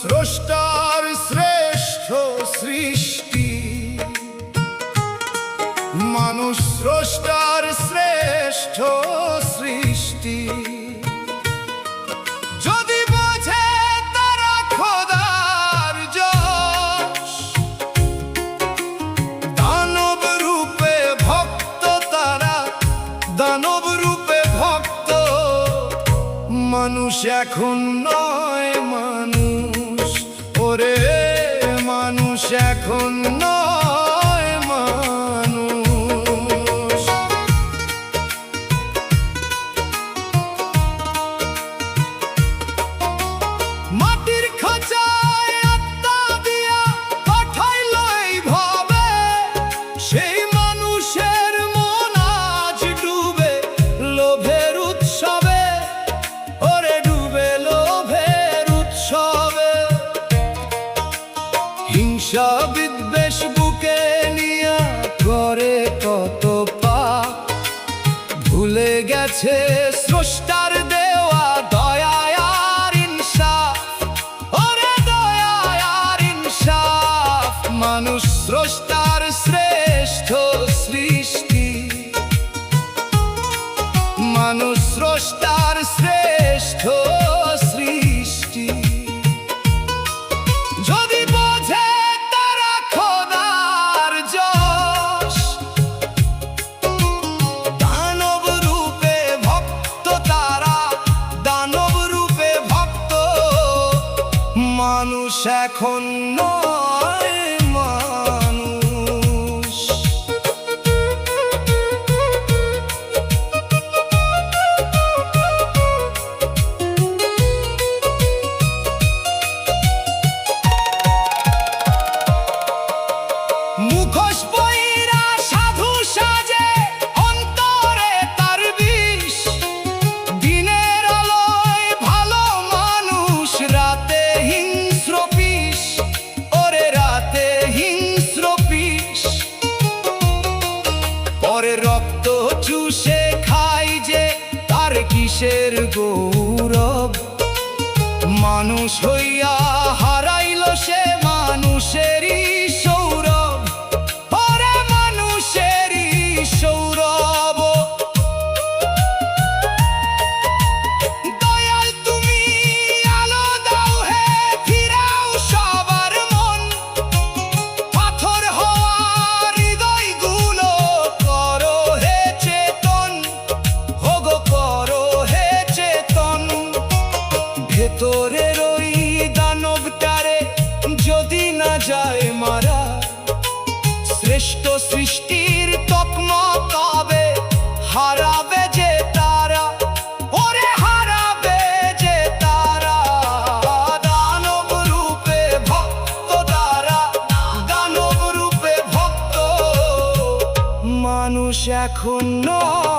স্রষ্টার শ্রেষ্ঠ সৃষ্টি, মানুষ স্রষ্টার শ্রেষ্ঠ সৃষ্টি। যদি বোঝে তারা খোদার যশ, দানব রূপে ভক্ত তারা, দানব রূপে ভক্ত। মানুষ এখন নয় মানুষ, ওরে মানুষ এখন নয় মানুষ। মাটির খাঁচায় আত্মা দিয়া পাঠাইল এইভাবে, সেই মানুষের মন আজ ডুবে লোভের উৎসবে, ওরে ডুবে লোভের উৎসবে। হিংসা বিদ্বেষ বুকে নিয়া করে কত পাপ, ভুলে গেছে স্রষ্টার দেওয়া দয়া আর ইনসাফ, ওরে দয়া আর ইনসাফ। মানুষ স্রষ্টার শ্রেষ্ঠ সৃষ্টি, মানুষ স্রষ্টার শ্রেষ্ঠ সৃষ্টি। যদি বোঝে তারা খোদার যশ, দানব রূপে ভক্ত তারা, দানব রূপে ভক্ত। মানুষ এখন নয় মানুষ। মুখোশ পইরা সাধু সাজে, অন্তরে তার বিষ। দিনের আলোয় ভালো মানুষ, রাতে হিংস্র বিষ, ওরে রাতে হিংস্র বিষ। পরে রক্ত চুষে খাই যে, তার কিসের গৌরব। মানুষ হইয়া হারাইল সে মানুষেরই সৌরভ, ওরে মানুষেরই সৌরভ। দয়াল তুমি আলো দাও হে, ফিরাও সবার মন। পাথর হওয়া হৃদয়গুলো করো হে চেতন, হোগো করো হে চেতন। ভেতরের ওই দানবটারে যদি না যায় মারা, শ্রেষ্ঠ সৃষ্টির তকমা তবে হারাবে যে তারা, ওরে হারাবে যে তারা। দানব রূপে ভক্ত তারা, দানব রূপে ভক্ত। মানুষ এখন নয়